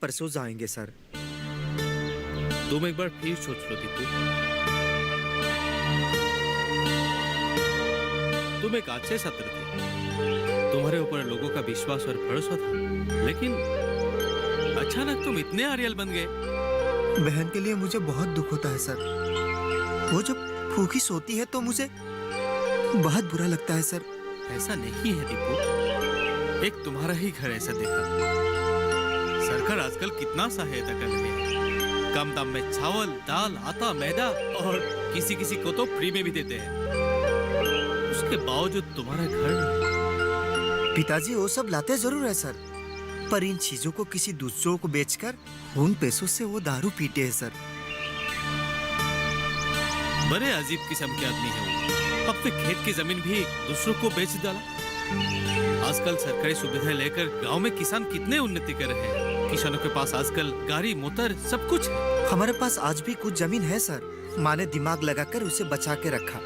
परसों जाएंगे सर। तुम एक बार फिर सोच लो दीपू। तुम एक अच्छे छात्र थे, तुम्हारे ऊपर लोगों का विश्वास और भरोसा था, लेकिन अचानक तुम इतने आर्यल बन गए। बहन के लिए मुझे बहुत दुख होता है सर। वो जब भूखी सोती है तो मुझे बहुत बुरा लगता है सर। ऐसा नहीं है दीपू, एक तुम्हारा ही घर ऐसा देखा। सरकार आजकल कितना सहायता कर रही है, कम दाम में चावल, दाल, आटा, मैदा और किसी किसी को तो फ्री में भी देते हैं। उसके बावजूद तुम्हारा घर। पिताजी वो सब लाते जरूर है सर, पर इन चीजों को किसी दूसरों को बेचकर उन पैसों से वो दारू पीते हैं सर। बड़े अजीब किस्म के आदमी है वो। अपने खेत की जमीन भी दूसरों को बेच डाला। आजकल सरकारी सुविधाएं लेकर गांव में किसान कितने उन्नति कर रहे हैं। किसानों के पास आजकल गाड़ी, मोटर सब कुछ है। हमारे पास आज भी कुछ जमीन है सर। माँ ने दिमाग लगाकर उसे बचा के रखा।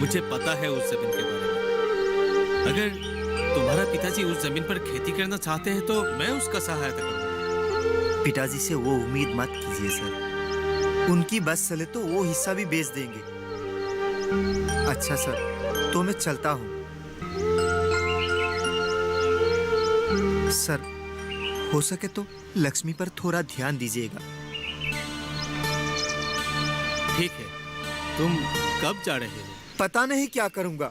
मुझे पता है उस जमीन के बारे में। अगर तुम्हारा पिताजी उस जमीन पर खेती करना चाहते हैं तो मैं उसका सहायता करूंगा। पिताजी से वो उम्मीद मत कीजिए सर। उनकी बस चले तो वो हिस्सा भी बेच देंगे। अच्छा सर, तो मैं चलता हूँ। सर, हो सके तो लक्ष्मी पर थोड़ा ध्यान दीजिएगा। ठीक है, तुम कब जा रहे हो? पता नहीं क्या करूंगा।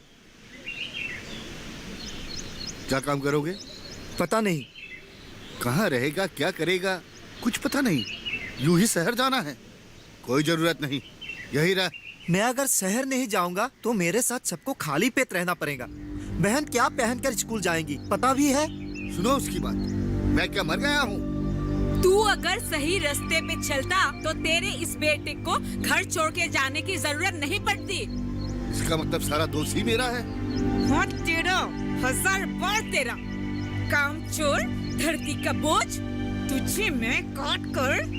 क्या काम करोगे? पता नहीं। कहाँ रहेगा, क्या करेगा, कुछ पता नहीं। यूं ही शहर जाना है? कोई जरूरत नहीं, यही रह। मैं अगर शहर नहीं जाऊंगा तो मेरे साथ सबको खाली पेट रहना पड़ेगा। बहन क्या पहनकर स्कूल जाएंगी पता भी है? सुनो उसकी बात। मैं क्या मर गया हूँ? तू अगर सही रास्ते पे चलता तो तेरे इस बेटे को घर छोड़ के जाने की जरूरत नहीं पड़ती। इसका मतलब सारा दोष ही मेरा है? हाँ तेरा, 1000 बार तेरा। काम चोर, धरती का बोझ, तुझे मैं काट कर।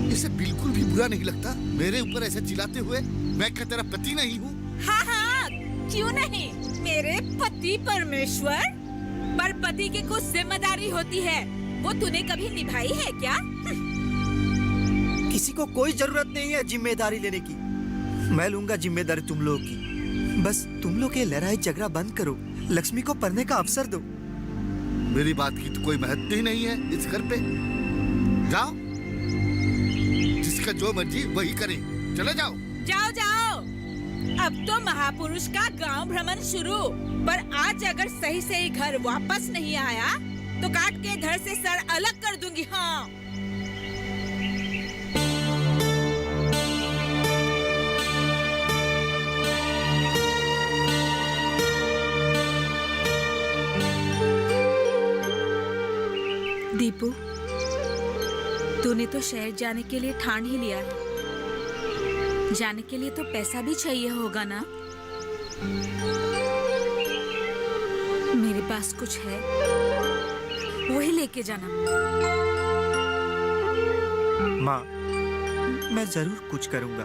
इसे बिल्कुल भी बुरा नहीं लगता मेरे ऊपर ऐसे चिल्लाते हुए? मैं क्या तेरा पति नहीं हूँ? हाँ हाँ, क्यों नहीं, मेरे पति परमेश्वर। पर पति की कुछ जिम्मेदारी होती है, वो तूने कभी निभाई है क्या? किसी को कोई जरूरत नहीं है जिम्मेदारी लेने की। मैं लूंगा जिम्मेदारी तुम लोगों की। बस तुम लोग ये लड़ाई झगड़ा बंद करो, लक्ष्मी को पढ़ने का अवसर दो। मेरी बात की तो कोई महत्व ही नहीं है इस घर पे। जाओ, जिसका जो मर्जी वही करे, चले जाओ। जाओ जाओ, अब तो महापुरुष का गांव भ्रमण शुरू। पर आज अगर सही सही घर वापस नहीं आया तो काट के धड़ से सर अलग कर दूंगी। हाँ, दीपू, तूने तो शहर जाने के लिए ठान ही लिया है। जाने के लिए तो पैसा भी चाहिए होगा ना? मेरे पास कुछ है, वही लेके जाना। माँ, मैं जरूर कुछ करूंगा।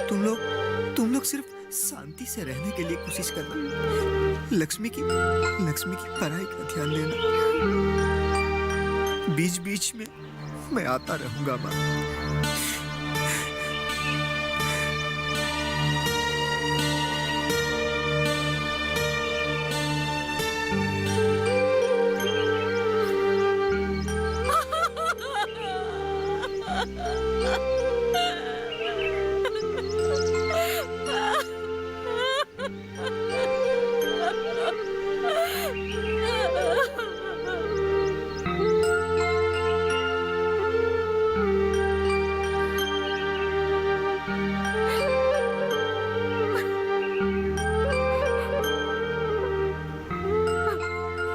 तुम लोग सिर्फ शांति से रहने के लिए कोशिश करना। लक्ष्मी की पढ़ाई का ध्यान देना। बीच बीच में मैं आता रहूंगा माँ।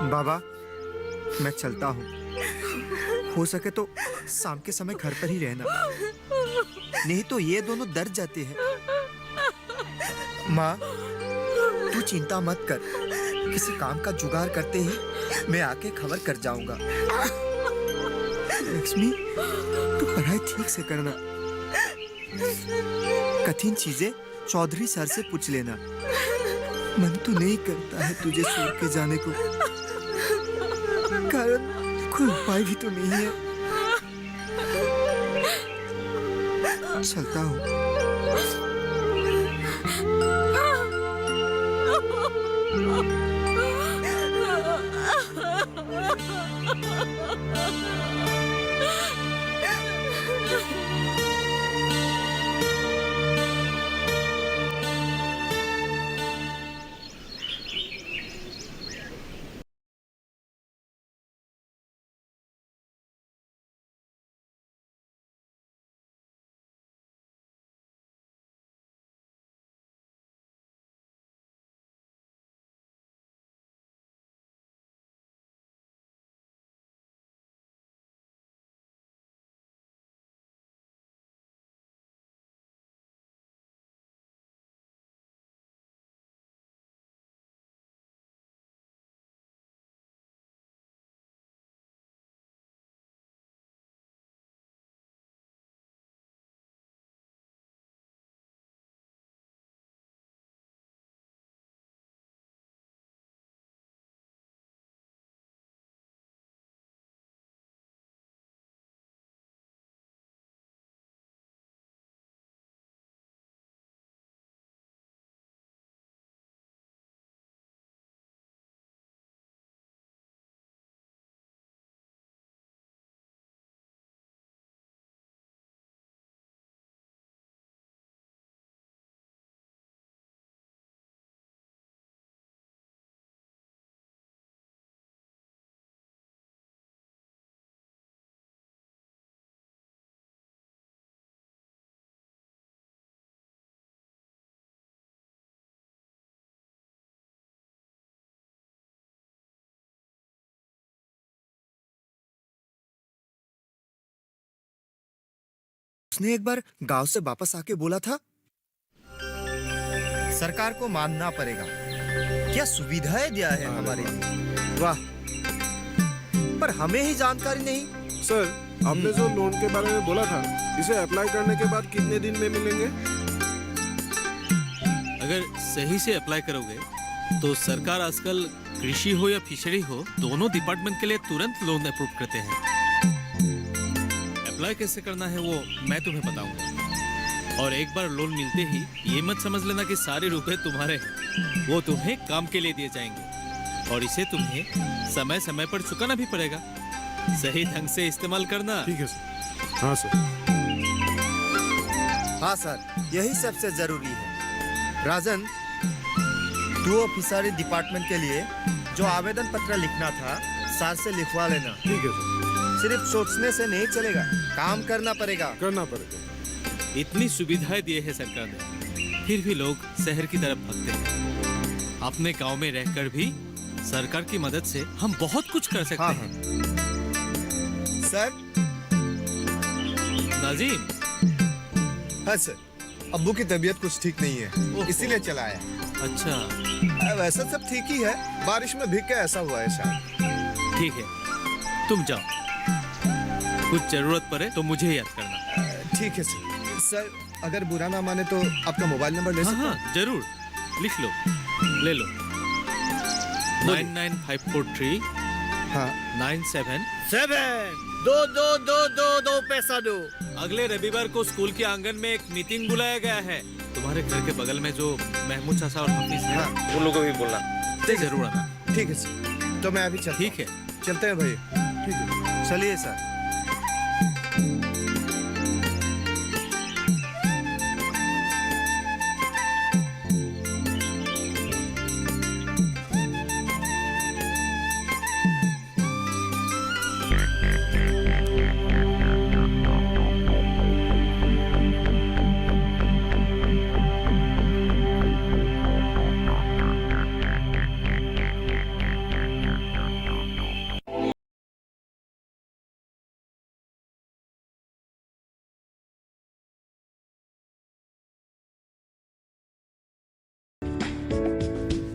बाबा, मैं चलता हूँ। हो सके तो शाम के समय घर पर ही रहना, नहीं तो ये दोनों डर जाते हैं। माँ, तू चिंता मत कर, किसी काम का जुगाड़ करते ही मैं आके खबर कर जाऊंगा। लक्ष्मी, तू पढ़ाई ठीक से करना। कठिन चीजें चौधरी सर से पूछ लेना। मन तो नहीं करता है तुझे छोड़ के जाने को, कारण कोई उपाय भी तो नहीं है। चलता हूँ। उसने एक बार गांव से वापस आके बोला था, सरकार को मानना पड़ेगा, क्या सुविधाएं दिया है हमारे लिए। वाह, पर हमें ही जानकारी नहीं। सर, आपने जो लोन के बारे में बोला था, इसे अप्लाई करने के बाद कितने दिन में मिलेंगे? अगर सही से अप्लाई करोगे तो सरकार आजकल कृषि हो या फिशरी हो, दोनों डिपार्टमेंट के लिए तुरंत लोन अप्रूव करते हैं। अप्लाई कैसे करना है वो मैं तुम्हें बताऊंगा। और एक बार लोन मिलते ही ये मत समझ लेना कि सारे रुपए तुम्हारे हैं, वो तुम्हें काम के लिए दिए जाएंगे और इसे तुम्हें समय समय पर चुकाना भी पड़ेगा। सही ढंग से इस्तेमाल करना। ठीक है सर। हाँ सर। हाँ सर, यही सबसे जरूरी है। राजन, तू फिशरी डिपार्टमेंट के लिए जो आवेदन पत्र लिखना था, सर से लिखवा लेना। ठीक है सर। सिर्फ सोचने से नहीं चलेगा, काम करना पड़ेगा। करना पड़ेगा। इतनी सुविधाएं दिए है सरकार ने, फिर भी लोग शहर की तरफ भागते हैं। अपने गांव में रहकर भी सरकार की मदद से हम बहुत कुछ कर सकते हाँ, हैं। सर। नाजिम। हाँ सर, अब्बू की तबीयत कुछ ठीक नहीं है, ओहो। इसीलिए चला आया। अच्छा, वैसा सब ठीक ही है, बारिश में भीग के ऐसा हुआ है शायद। ठीक है, तुम जाओ। कुछ जरूरत पड़े तो मुझे याद करना। ठीक है सर। सर, अगर बुरा ना माने तो आपका मोबाइल नंबर ले हाँ सकता हाँ, जरूर लिख लो, ले लो। 99543 हाँ। 97 दो दो दो दो दो पैसा दो। अगले रविवार को स्कूल के आंगन में एक मीटिंग बुलाया गया है। तुम्हारे घर के बगल में जो महमूद चाचा और हफीज है, हाँ। उन लोगों को भी बोलना, जरूर आना। ठीक है सर, तो मैं अभी चलता ठीक है। हूँ। चलते हैं भैया। ठीक है। चलिए सर।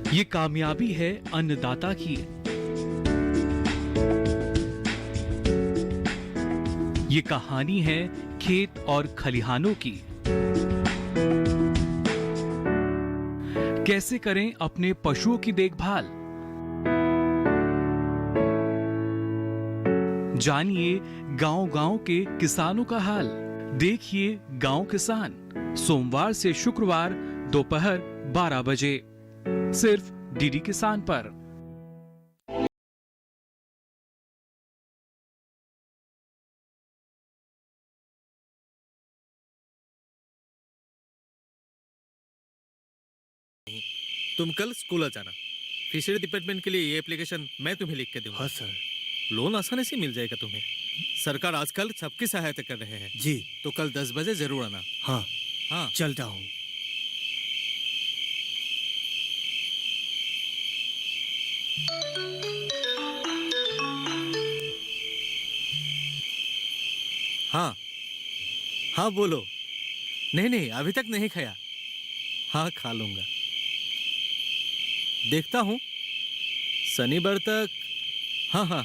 ये कामयाबी है अन्नदाता की। ये कहानी है खेत और खलिहानों की। कैसे करें अपने पशुओं की देखभाल। जानिए गांव-गांव के किसानों का हाल। देखिए गांव किसान, सोमवार से शुक्रवार दोपहर 12 बजे, सिर्फ डीडी किसान पर। तुम कल स्कूल आ जाना। फिशरी डिपार्टमेंट के लिए ये एप्लीकेशन मैं तुम्हें लिख के दूंगा। हाँ सर। लोन आसानी से मिल जाएगा तुम्हें। सरकार आजकल सबकी सहायता कर रहे हैं। जी। तो कल 10 बजे जरूर आना। हाँ हाँ चलता हूँ। हाँ हाँ बोलो। नहीं नहीं अभी तक नहीं खाया। हाँ खा लूंगा। देखता हूँ शनिवार तक। हाँ हाँ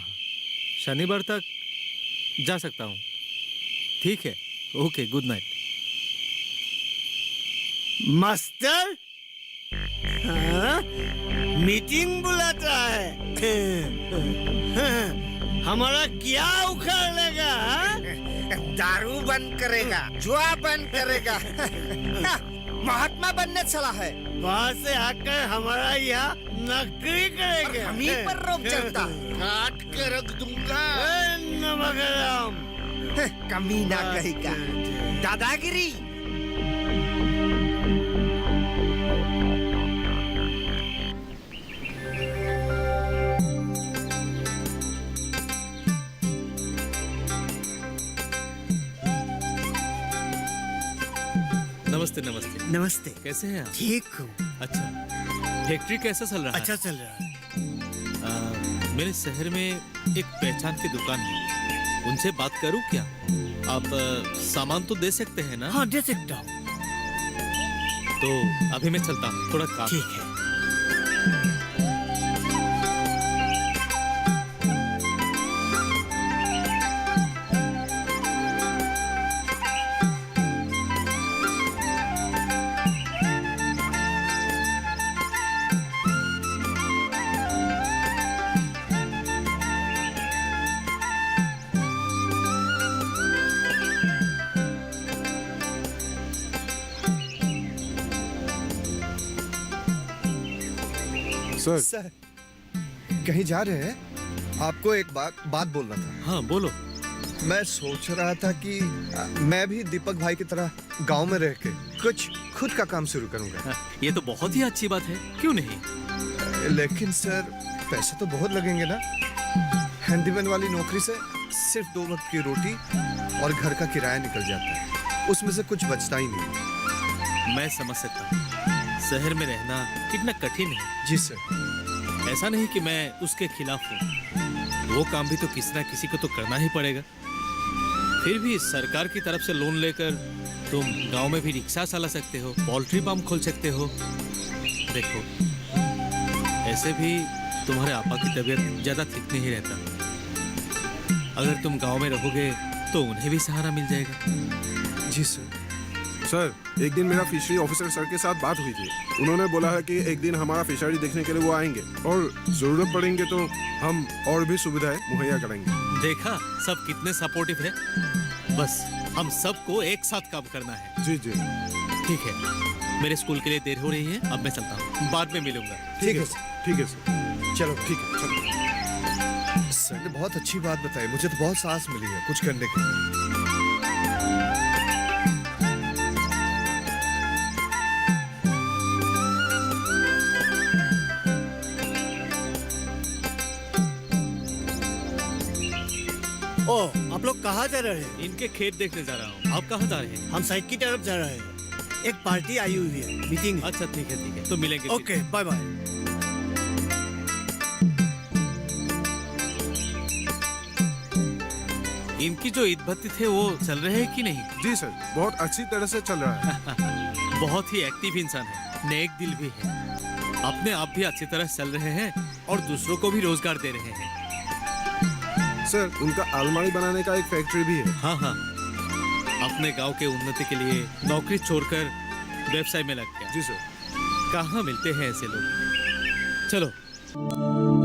शनिवार तक जा सकता हूँ। ठीक है ओके गुड नाइट। मास्टर हाँ? मीटिंग बुलाता है। हमारा क्या उखाड़ लेगा? दारू बंद करेगा, जुआ बंद करेगा। महात्मा बनने चला है। वहाँ से आकर हमारा यहाँ नौकरी करेगा। हम ही पर रोक चलता। काट के रख दूंगा। नमक हराम। कमीना कहेगा। दादागिरी। नमस्ते नमस्ते। नमस्ते। कैसे हैं आप? ठीक हूँ। अच्छा फैक्ट्री कैसा चल रहा अच्छा चल रहा है। है? मेरे शहर में एक पहचान की दुकान है। उनसे बात करूं क्या? आप सामान तो दे सकते हैं ना? हाँ दे सकता हूँ। तो अभी मैं चलता हूँ, थोड़ा काम। ठीक है। सर सर कहीं जा रहे हैं? आपको एक बात बोलना था। हाँ बोलो। मैं सोच रहा था कि मैं भी दीपक भाई की तरह गांव में रह के कुछ खुद का काम शुरू करूंगा। ये तो बहुत ही अच्छी बात है, क्यों नहीं? लेकिन सर पैसे तो बहुत लगेंगे ना। हैंडीमैन वाली नौकरी से सिर्फ 2 वक्त की रोटी और घर का किराया निकल जाता है, उसमें से कुछ बचता ही नहीं। मैं समझ सकता हूँ शहर में रहना कितना कठिन है। जी सर। ऐसा नहीं कि मैं उसके खिलाफ हूँ, वो काम भी तो किसी ना किसी को तो करना ही पड़ेगा। फिर भी सरकार की तरफ से लोन लेकर तुम गांव में भी रिक्शा चला सकते हो, पोल्ट्री फार्म खोल सकते हो। देखो ऐसे भी तुम्हारे आपा की तबीयत ज्यादा ठीक नहीं रहता। अगर तुम गांव में रहोगे तो उन्हें भी सहारा मिल जाएगा। जी सर। सर एक दिन मेरा फिशरी ऑफिसर सर के साथ बात हुई थी। उन्होंने बोला है कि एक दिन हमारा फिशरी देखने के लिए वो आएंगे और जरूरत पड़ेंगे तो हम और भी सुविधाएं मुहैया करेंगे। देखा सब कितने सपोर्टिव है। बस हम सबको एक साथ काम करना है। जी जी ठीक है मेरे स्कूल के लिए देर हो रही है, अब मैं चलता हूँ, बाद में मिलूंगा। ठीक है सर। ठीक है सर। चलो ठीक है चलो। सर ने बहुत अच्छी बात बताई, मुझे तो बहुत सांस मिली है कुछ करने की। ओ आप लोग कहाँ जा रहे हैं? इनके खेत देखने जा रहा हूँ। आप कहाँ जा रहे हैं? हम साइड की तरफ जा रहे हैं। एक पार्टी आई हुई है, मीटिंग है। अच्छा ठीक है तो मिलेंगे फिर। Okay bye bye. इनकी जो ईद भत्ती थे वो चल रहे हैं कि नहीं? जी सर बहुत अच्छी तरह से चल रहा है। बहुत ही एक्टिव इंसान है, नेक दिल भी है। अपने आप भी अच्छी तरह चल रहे हैं और दूसरों को भी रोजगार दे रहे हैं। सर उनका अलमारी बनाने का एक फैक्ट्री भी है। हाँ हाँ अपने गांव के उन्नति के लिए नौकरी छोड़कर व्यवसाय में लग गया। जी सर। कहाँ मिलते हैं ऐसे लोग। चलो